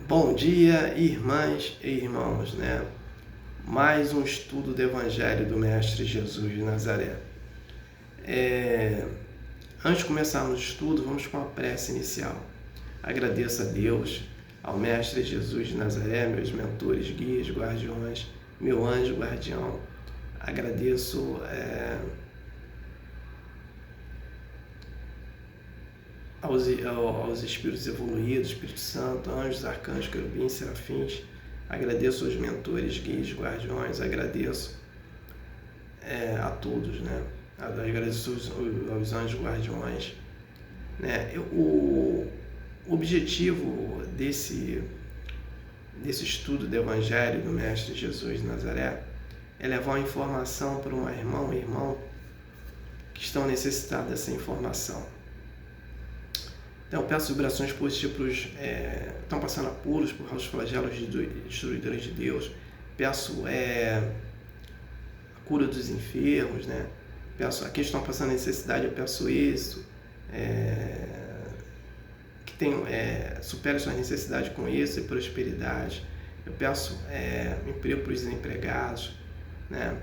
Bom dia, irmãs e irmãos, né? Mais um estudo do Evangelho do Mestre Jesus de Nazaré. Antes de começarmos o estudo, vamos com a prece inicial. Agradeço a Deus, ao Mestre Jesus de Nazaré, meus mentores, guias, guardiões, meu anjo guardião. Agradeço aos espíritos evoluídos, Espírito Santo, anjos, arcanjos, querubins, serafins. Agradeço aos mentores, guias, guardiões. Agradeço a todos, né? Agradeço aos anjos guardiões, né? O objetivo desse estudo do Evangelho do Mestre Jesus de Nazaré é levar uma informação para um irmão que estão necessitados dessa informação. Então, eu peço vibrações positivas para os que estão passando apuros por causa dos flagelos destruidores de Deus. Peço a cura dos enfermos, né? Peço a quem estão passando necessidade, eu peço êxito, que supere suas necessidades com êxito e prosperidade. Eu peço emprego para os desempregados, né?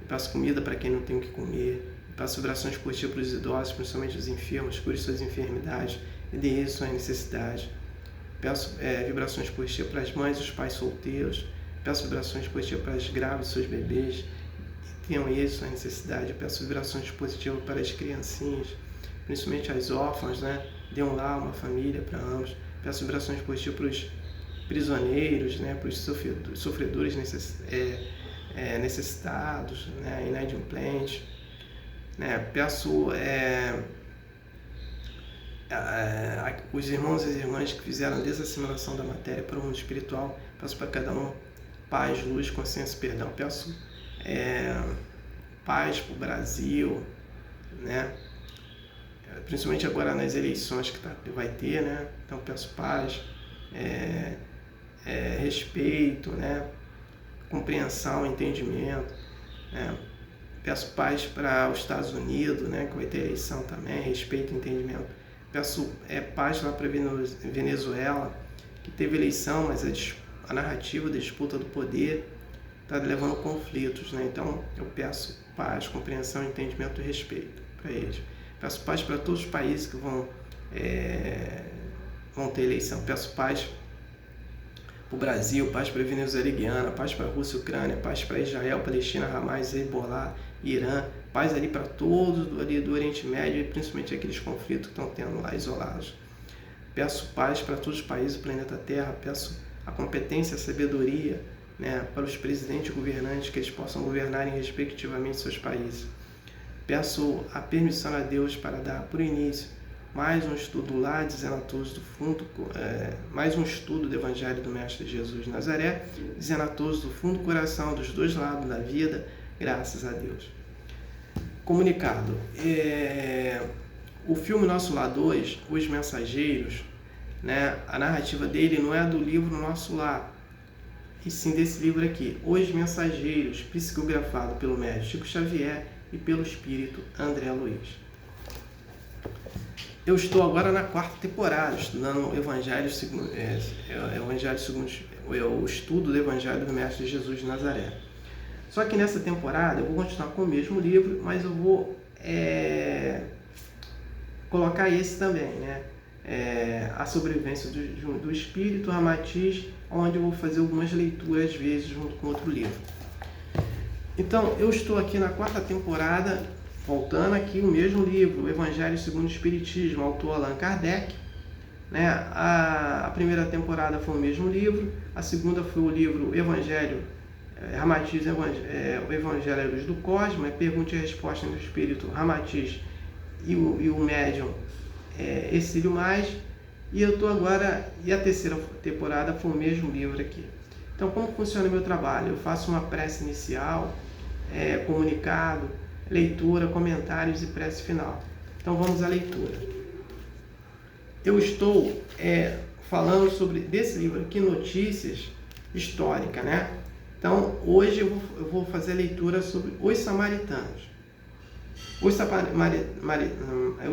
Eu peço comida para quem não tem o que comer. Eu peço vibrações positivas para os idosos, principalmente os enfermos, cure suas enfermidades e dê êxito às necessidades. Peço vibrações positivas para as mães e os pais solteiros. Peço vibrações positivas para as grávidas e seus bebês e tenham êxito às necessidades. Peço vibrações positivas para as criancinhas, principalmente as órfãs, né? Dê um lar, uma família para ambos. Peço vibrações positivas para os prisioneiros, né? Para os sofredores necessitados, né? Inadimplentes, né? Peço os irmãos e as irmãs que fizeram a desassimilação da matéria para o mundo espiritual. Peço para cada um paz, luz, consciência e perdão. Peço paz para o Brasil, né? Principalmente agora nas eleições que vai ter, né? Então peço paz, respeito, né? Compreensão, entendimento, né? Peço paz para os Estados Unidos, né? Que vai ter eleição também, respeito e entendimento. Peço paz lá para a Venezuela, que teve eleição, mas a narrativa da disputa do poder está levando conflitos, né? Então eu peço paz, compreensão, entendimento e respeito para eles. Peço paz para todos os países que vão ter eleição. Peço paz para o Brasil, paz para a Venezuela e Guiana, paz para a Rússia e Ucrânia, paz para Israel, Palestina, Hamas, Hezbollah, Irã, paz ali para todos ali do Oriente Médio e principalmente aqueles conflitos que estão tendo lá isolados. Peço paz para todos os países do planeta Terra, peço a competência, a sabedoria, né, para os presidentes e governantes, que eles possam governarem respectivamente seus países. Peço a permissão a Deus para dar por início mais um estudo lá, dizendo a todos do fundo, mais um estudo do Evangelho do Mestre Jesus de Nazaré, dizendo a todos do fundo do coração, dos dois lados da vida, graças a Deus. Comunicado. O filme Nosso Lar 2, Os Mensageiros, né, a narrativa dele não é do livro Nosso Lar, e sim desse livro aqui, Os Mensageiros, psicografado pelo médium Chico Xavier e pelo espírito André Luiz. Eu estou agora na 4ª temporada, estudando o Evangelho segundo o estudo do Evangelho do Mestre Jesus de Nazaré. Só que nessa temporada eu vou continuar com o mesmo livro, mas eu vou colocar esse também, né? A sobrevivência do espírito, Ramatiz, onde eu vou fazer algumas leituras às vezes junto com outro livro. Então, eu estou aqui na 4ª temporada, voltando aqui o mesmo livro, o Evangelho segundo o Espiritismo, autor Allan Kardec, né? A primeira temporada foi o mesmo livro, a segunda foi o livro Evangelho, Ramatiz, o Evangelho à Luz do Cosmos, pergunta e resposta do Espírito, Ramatiz e o médium Exílio Mais, e eu estou agora, e a terceira temporada foi o mesmo livro aqui. Então, como funciona o meu trabalho? Eu faço uma prece inicial, comunicado, leitura, comentários e prece final. Então vamos à leitura. Eu estou falando desse livro aqui, Notícias Históricas, né? Então hoje eu vou fazer a leitura sobre os samaritanos. Os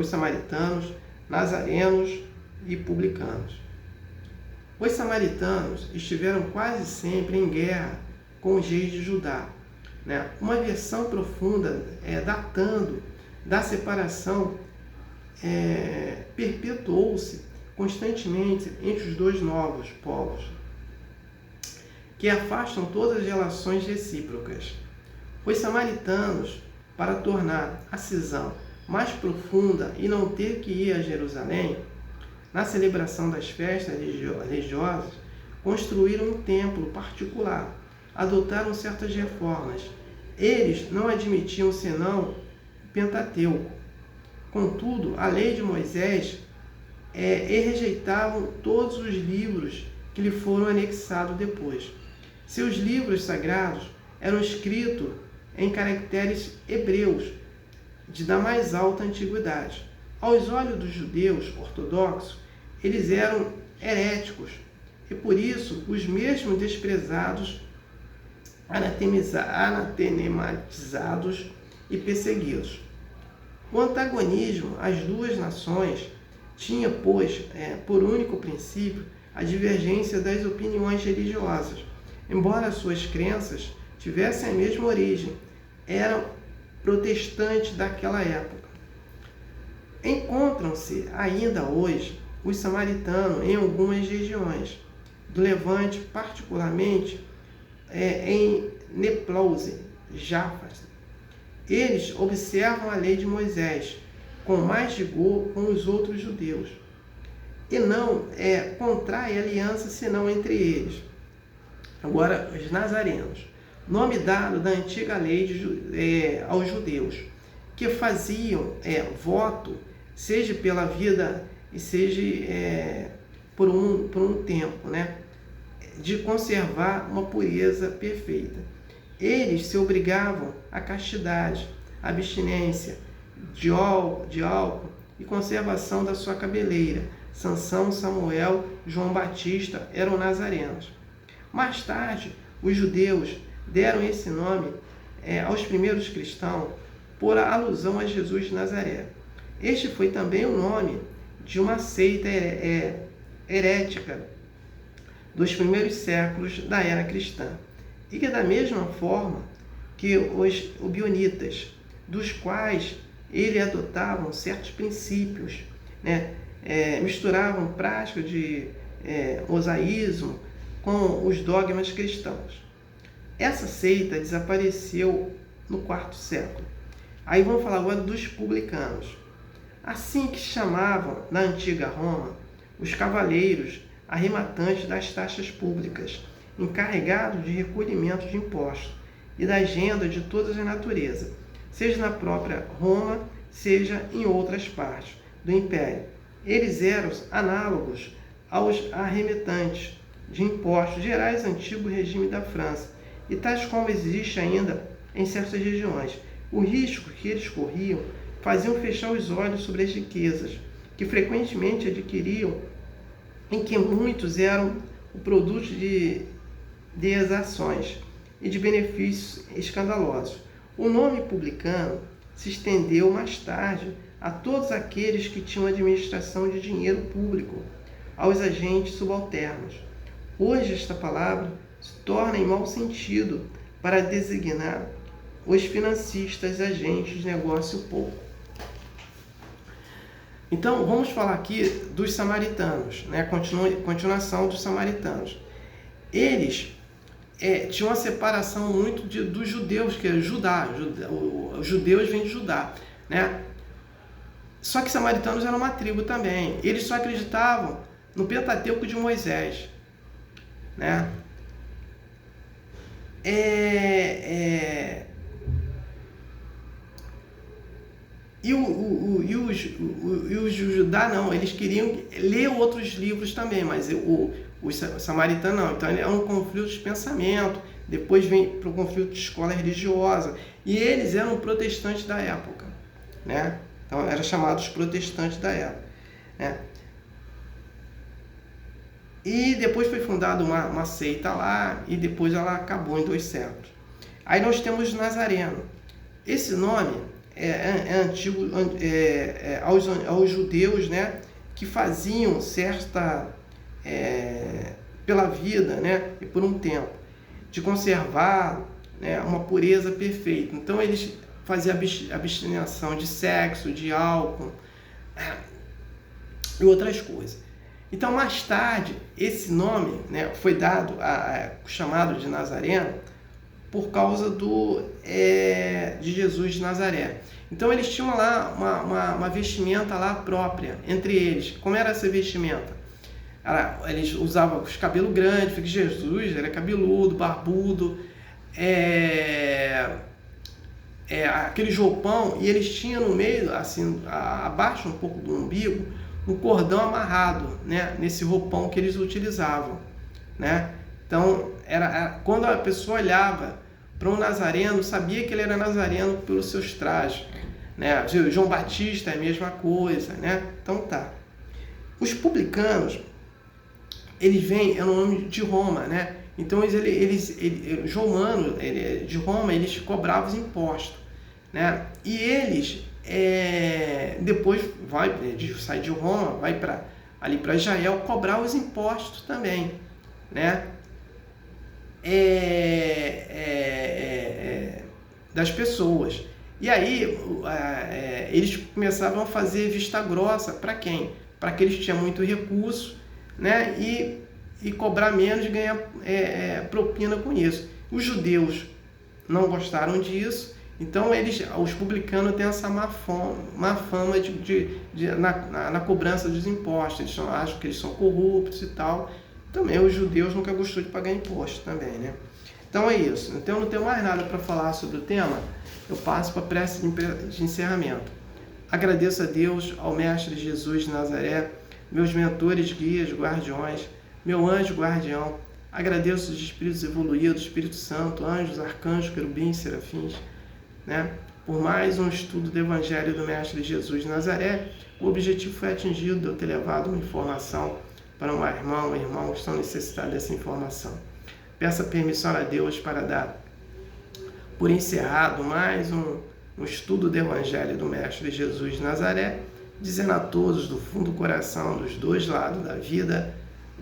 samaritanos, nazarenos e publicanos. Os samaritanos estiveram quase sempre em guerra com os reis de Judá. Né? Uma versão profunda, datando da separação, perpetuou-se constantemente entre os dois novos povos, que afastam todas as relações recíprocas. Os samaritanos, para tornar a cisão mais profunda e não ter que ir a Jerusalém, na celebração das festas religiosas, construíram um templo particular, adotaram certas reformas. Eles não admitiam senão o Pentateuco. Contudo, a lei de Moisés e rejeitavam todos os livros que lhe foram anexados depois. Seus livros sagrados eram escritos em caracteres hebreus da mais alta antiguidade. Aos olhos dos judeus ortodoxos, eles eram heréticos e por isso os mesmos desprezados, anatematizados e perseguidos. O antagonismo às duas nações tinha, pois, por único princípio a divergência das opiniões religiosas. Embora suas crenças tivessem a mesma origem, eram protestantes daquela época. Encontram-se ainda hoje os samaritanos em algumas regiões do Levante, particularmente em Neplause, Jaffa. Eles observam a lei de Moisés com mais rigor com os outros judeus e não contrai aliança senão entre eles. Agora, os nazarenos, nome dado da antiga lei aos judeus, que faziam voto, seja pela vida e seja por um tempo, né, de conservar uma pureza perfeita. Eles se obrigavam à castidade, abstinência de álcool e conservação da sua cabeleira. Sansão, Samuel, João Batista eram nazarenos. Mais tarde, os judeus deram esse nome aos primeiros cristãos por alusão a Jesus de Nazaré. Este foi também o nome de uma seita herética dos primeiros séculos da era cristã, e que da mesma forma que os bionitas, dos quais eles adotavam certos princípios, né? Misturavam prática de mosaísmo com os dogmas cristãos. Essa seita desapareceu no IV século. Aí vamos falar agora dos publicanos. Assim que chamavam na antiga Roma os cavaleiros arrematantes das taxas públicas, encarregados de recolhimento de impostos e da agenda de todas as naturezas, seja na própria Roma, seja em outras partes do Império. Eles eram análogos aos arremetantes de impostos gerais do antigo regime da França, e tais como existe ainda em certas regiões. O risco que eles corriam faziam fechar os olhos sobre as riquezas, que frequentemente adquiriam, em que muitos eram o produto de exações e de benefícios escandalosos. O nome publicano se estendeu mais tarde a todos aqueles que tinham administração de dinheiro público, aos agentes subalternos. Hoje esta palavra se torna em mau sentido para designar os financistas, agentes de negócio público. Então, vamos falar aqui dos samaritanos, né? Continuação dos samaritanos. Eles tinham uma separação muito dos judeus, que é Judá. Os judeus vêm de Judá, né? Só que samaritanos eram uma tribo também. Eles só acreditavam no Pentateuco de Moisés, né? E os Judá não, eles queriam ler outros livros também, mas os samaritanos não. Então é um conflito de pensamento, depois vem para o conflito de escola religiosa, e eles eram protestantes da época, né? Então eram chamados protestantes da época, né? E depois foi fundada uma seita lá, e depois ela acabou em 2 séculos. Aí nós temos Nazareno. Esse nome é antigo aos judeus, né, que faziam certa pela vida, né, e por um tempo, de conservar, né, uma pureza perfeita. Então eles faziam abstenção de sexo, de álcool e outras coisas. Então mais tarde esse nome, né, foi dado chamado de Nazareno por causa de Jesus de Nazaré. Então eles tinham lá uma vestimenta lá própria entre eles. Como era essa vestimenta? Eles usavam os cabelos grandes, porque Jesus era cabeludo, barbudo, aquele roupão, e eles tinham no meio, assim, abaixo um pouco do umbigo, um cordão amarrado, né, nesse roupão que eles utilizavam, né? Então, quando a pessoa olhava para um nazareno, sabia que ele era nazareno pelos seus trajes, né? João Batista é a mesma coisa, né? Então tá. Os publicanos, eles vêm, é no nome de Roma, né? Então eles romano, de Roma, eles cobravam os impostos, né? E eles depois sai de Roma, vai ali para Israel cobrar os impostos também, né? Das pessoas. E aí eles começavam a fazer vista grossa para quem? Para aqueles que tinham muito recurso, né? E cobrar menos e ganhar propina com isso. Os judeus não gostaram disso, então os publicanos têm essa má fama na cobrança dos impostos. Eles acham que eles são corruptos e tal. Também os judeus nunca gostou de pagar imposto também, né? Então é isso. Então eu não tenho mais nada para falar sobre o tema. Eu passo para a prece de encerramento. Agradeço a Deus, ao Mestre Jesus de Nazaré, meus mentores, guias, guardiões, meu anjo guardião. Agradeço os espíritos evoluídos, Espírito Santo, anjos, arcanjos, querubins, serafins, né? Por mais um estudo do Evangelho do Mestre Jesus de Nazaré, o objetivo foi atingido de eu ter levado uma informação para um irmão que estão necessitados dessa informação. Peça permissão a Deus para dar por encerrado mais um estudo do Evangelho do Mestre Jesus de Nazaré, dizendo a todos do fundo do coração, dos dois lados da vida,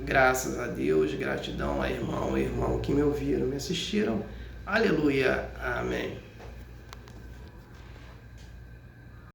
graças a Deus, gratidão a irmão que me ouviram, me assistiram. Aleluia. Amém.